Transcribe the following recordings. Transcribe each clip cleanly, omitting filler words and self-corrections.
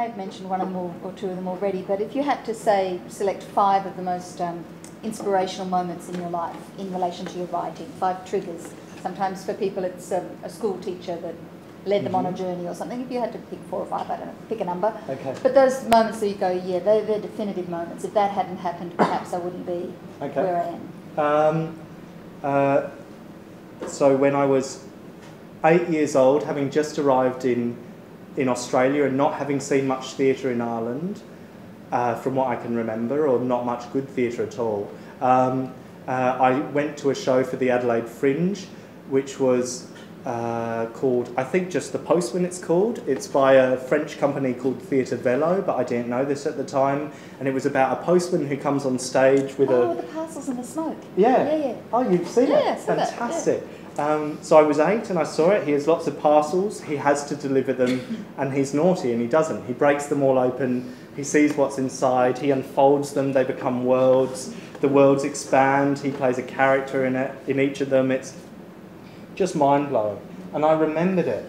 may have mentioned one of them or two of them already, but if you had to say, select 5 of the most inspirational moments in your life in relation to your writing, 5 triggers. Sometimes for people it's a school teacher that led them on a journey or something. If you had to pick 4 or 5, I don't know, pick a number. Okay. But those moments that you go, yeah, they're definitive moments. If that hadn't happened, perhaps I wouldn't be where I am. So when I was 8 years old, having just arrived in Australia and not having seen much theatre in Ireland, from what I can remember, or not much good theatre at all, I went to a show for the Adelaide Fringe, which was called, I think just The Postman it's called. It's by a French company called Theatre Velo, but I didn't know this at the time. And it was about a postman who comes on stage with with the parcels and the smoke. Yeah. Oh, you've seen it? Yeah, Fantastic. So I was 8 and I saw it. He has lots of parcels. He has to deliver them and he's naughty and he doesn't. He breaks them all open. He sees what's inside. He unfolds them. They become worlds. The worlds expand. He plays a character in it. In each of them, it's just mind-blowing. And I remembered it,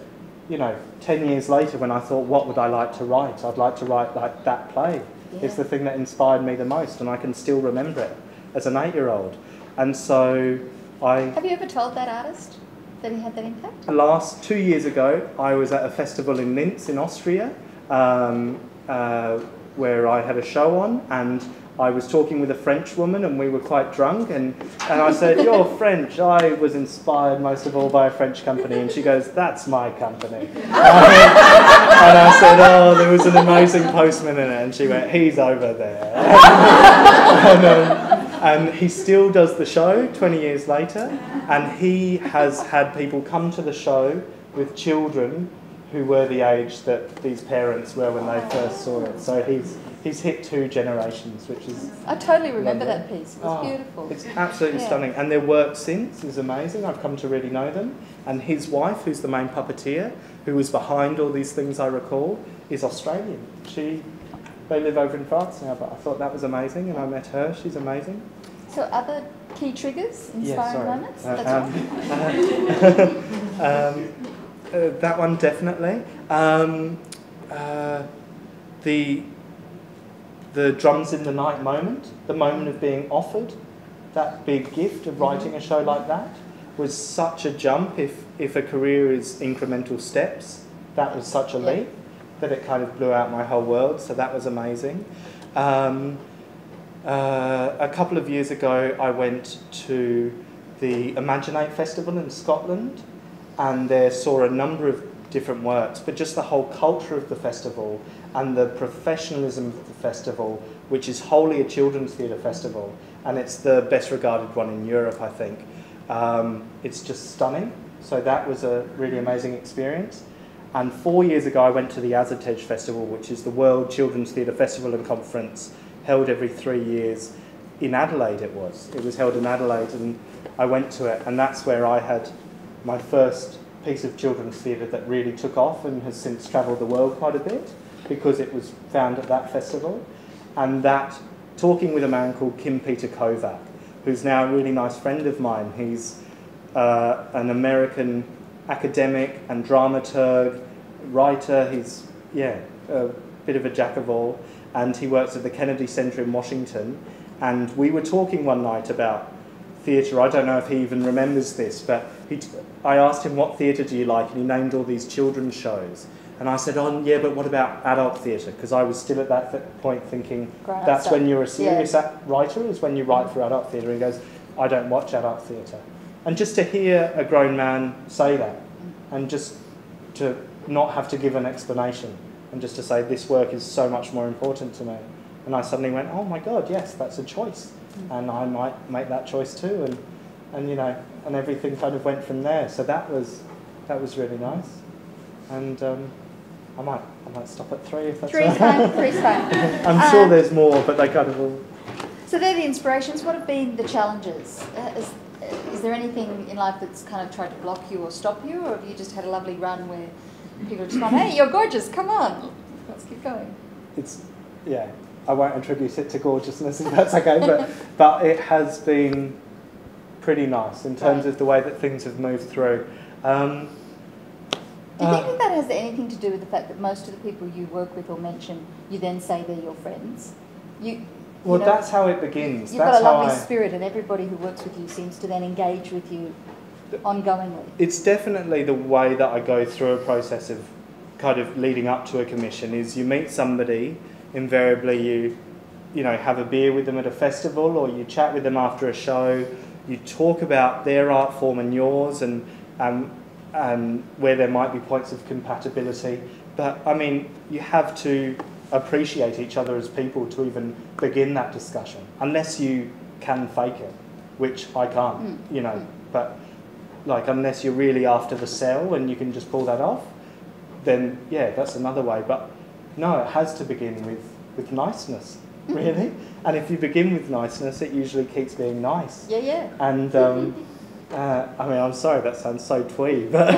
10 years later when I thought, what would I like to write? I'd like to write like that play. Yeah. It's the thing that inspired me the most, and I can still remember it as an 8-year-old. And so Have you ever told that artist that he had that impact? 2 years ago, I was at a festival in Linz in Austria, where I had a show on, and I was talking with a French woman and we were quite drunk, and I said, "You're French." I was inspired most of all by a French company, and she goes, "That's my company." And I said, "Oh, there was an amazing postman in it," and she went, "He's over there." And he still does the show 20 years later, and he has had people come to the show with children who were the age that these parents were when they first saw it. So he's hit 2 generations, which is... I totally remember that piece. It was beautiful. It's absolutely stunning. And their work since is amazing. I've come to really know them. And his wife, who's the main puppeteer, who was behind all these things I recall, is Australian. They live over in France now, but I thought that was amazing, and I met her. She's amazing. So other key triggers, inspiring moments? That one definitely. The drums in the night moment, the moment of being offered that big gift of writing a show like that was such a jump. If a career is incremental steps, that was such a leap that it kind of blew out my whole world. So that was amazing. A couple of years ago, I went to the Imaginate Festival in Scotland, and there saw a number of different works, but just the whole culture of the festival and the professionalism of the festival, which is wholly a children's theatre festival, and it's the best regarded one in Europe, I think. It's just stunning. So that was a really amazing experience. And 4 years ago, I went to the Azatej Festival, which is the World Children's Theatre Festival and Conference, held every 3 years. In Adelaide it was. It was held in Adelaide, and I went to it, and that's where I had my first piece of children's theatre that really took off and has since travelled the world quite a bit, because it was found at that festival. And that, talking with a man called Kim Peter Kovac, who's now a really nice friend of mine. He's an American academic and dramaturg, writer. He's, a bit of a jack of all, and he works at the Kennedy Center in Washington. And we were talking one night about theatre. I don't know if he even remembers this, but I asked him, what theatre do you like? And he named all these children's shows. And I said, oh, yeah, but what about adult theatre? Because I was still at that point thinking, that's when you're a serious writer, is when you write for adult theatre. He goes, I don't watch adult theatre. And just to hear a grown man say that, and just to not have to give an explanation, and just to say, this work is so much more important to me. And I suddenly went, oh my God, yes, that's a choice. And I might make that choice too. And everything kind of went from there. So that was really nice. And I might stop at 3 if that's Three's fine. Three's fine. I'm sure there's more, but they kind of all... So they're the inspirations. What have been the challenges? Is there anything in life that's kind of tried to block you or stop you, or have you just had a lovely run where people have just gone, hey, you're gorgeous, come on, let's keep going? I won't attribute it to gorgeousness if that's okay, but it has been pretty nice in terms of the way that things have moved through. Do you think that has has there anything to do with the fact that most of the people you work with or mention, you then say they're your friends? Well, that's how it begins. You've got a lovely spirit, and everybody who works with you seems to then engage with you ongoingly. It's definitely the way that I go through a process of kind of leading up to a commission. Is you meet somebody, invariably you know, have a beer with them at a festival, or you chat with them after a show. You talk about their art form and yours, and where there might be points of compatibility. But I mean, you have to appreciate each other as people to even begin that discussion, unless you can fake it, which I can't, you know. But like, unless you're really after the sell and you can just pull that off, then yeah, that's another way. But no, it has to begin with niceness, really. And if you begin with niceness, it usually keeps being nice. Yeah, yeah. And I mean, I'm sorry, that sounds so twee, but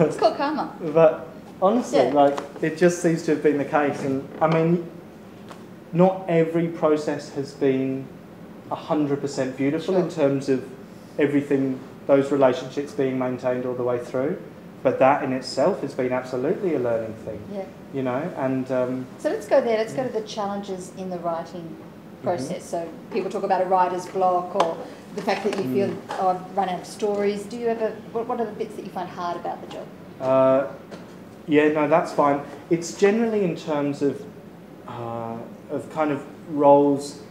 it's called karma. But honestly, yeah. like, it just seems to have been the case. And I mean, not every process has been 100% beautiful in terms of everything, those relationships being maintained all the way through. But that in itself has been absolutely a learning thing. Yeah. You know, and so let's go there. Let's go to the challenges in the writing process. So people talk about a writer's block, or the fact that you feel, oh, I've run out of stories. Do you ever? What are the bits that you find hard about the job? Yeah, no, that's fine. It's generally in terms of kind of roles,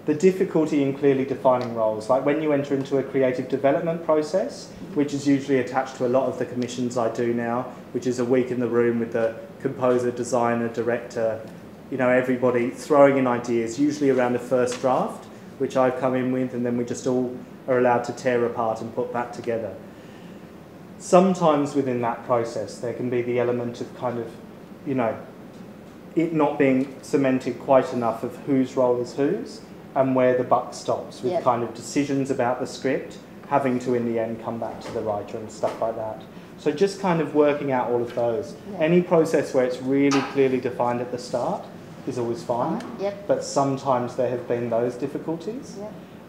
the difficulty in clearly defining roles. Like when you enter into a creative development process, which is usually attached to a lot of the commissions I do now, which is a week in the room with the composer, designer, director, you know, everybody throwing in ideas, usually around a first draft, which I've come in with, and then we just all are allowed to tear apart and put back together. Sometimes within that process, there can be the element of kind of, you know, it not being cemented quite enough of whose role is whose, and where the buck stops with kind of decisions about the script having to in the end come back to the writer and stuff like that. So just kind of working out all of those. Yeah. Any process where it's really clearly defined at the start is always fine, but sometimes there have been those difficulties.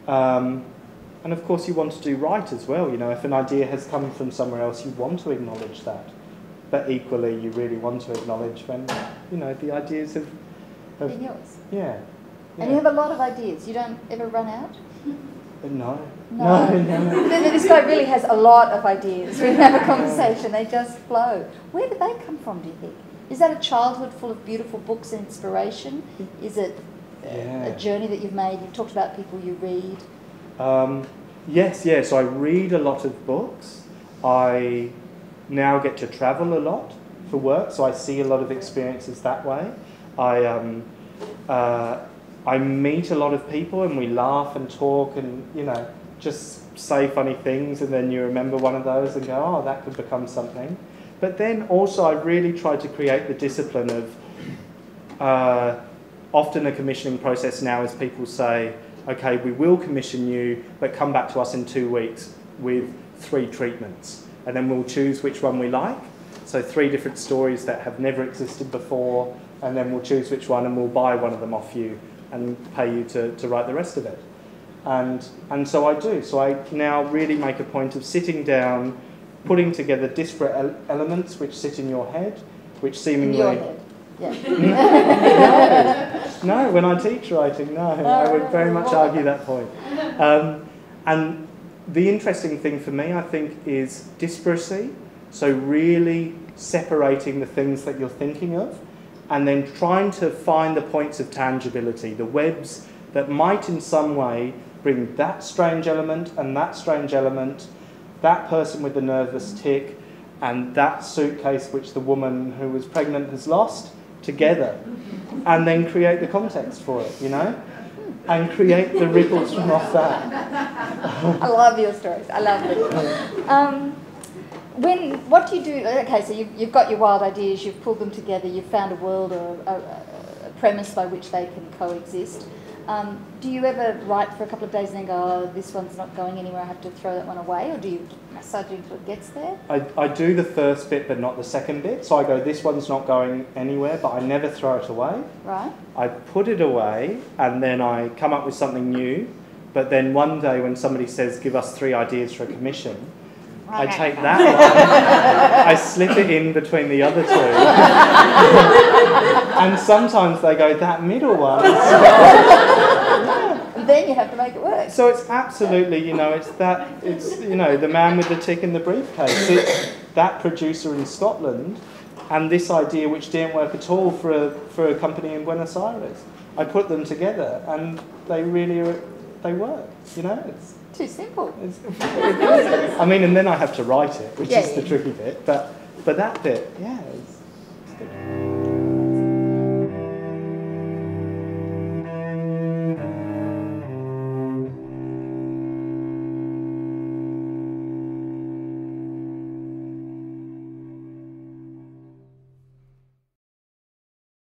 And of course you want to do right as well. You know, if an idea has come from somewhere else, you want to acknowledge that. But equally, you really want to acknowledge when, you know, the ideas have been yours. Yeah. And you have a lot of ideas. You don't ever run out? No. This guy really has a lot of ideas. We have a conversation. They just flow. Where do they come from, do you think? Is that a childhood full of beautiful books and inspiration? Is it a journey that you've made? You've talked about people you read. Yes. I read a lot of books. I now get to travel a lot for work, so I see a lot of experiences that way. I meet a lot of people, and we laugh and talk and, you know, just say funny things, and then you remember one of those and go, oh, that could become something. But then also I really try to create the discipline of often a commissioning process now is people say, okay, we will commission you, but come back to us in 2 weeks with 3 treatments, and then we'll choose which one we like. So 3 different stories that have never existed before, and then we'll choose which one, and we'll buy one of them off you and pay you to write the rest of it. And so I do. So I now really make a point of sitting down, putting together disparate elements which sit in your head, which seemingly... In your head? Yeah. No, when I teach writing, no. I would very much argue that point. And the interesting thing for me, I think, is disparacy. So really separating the things that you're thinking of, and then trying to find the points of tangibility, the webs that might in some way bring that strange element and that strange element, that person with the nervous tic and that suitcase which the woman who was pregnant has lost, together, and then create the context for it, you know, and create the ripples from off that. I love your stories. I love them. What do you do? Okay, so you've got your wild ideas, you've pulled them together, you've found a world or a premise by which they can coexist. Do you ever write for a couple of days and then go, oh, this one's not going anywhere, I have to throw that one away? Or do you massage it until it gets there? I do the first bit but not the second bit. So I go, this one's not going anywhere, but I never throw it away. Right. I put it away and then I come up with something new. But then one day when somebody says, give us 3 ideas for a commission, I take that one, I slip it in between the other two. And sometimes they go, that middle one. And then you have to make it work. So it's absolutely, it's the man with the tick in the briefcase. It's that producer in Scotland and this idea which didn't work at all for a company in Buenos Aires. I put them together and they work, It's too simple. I mean, and then I have to write it, which is the Yeah. tricky bit. But that bit, yeah, it's good.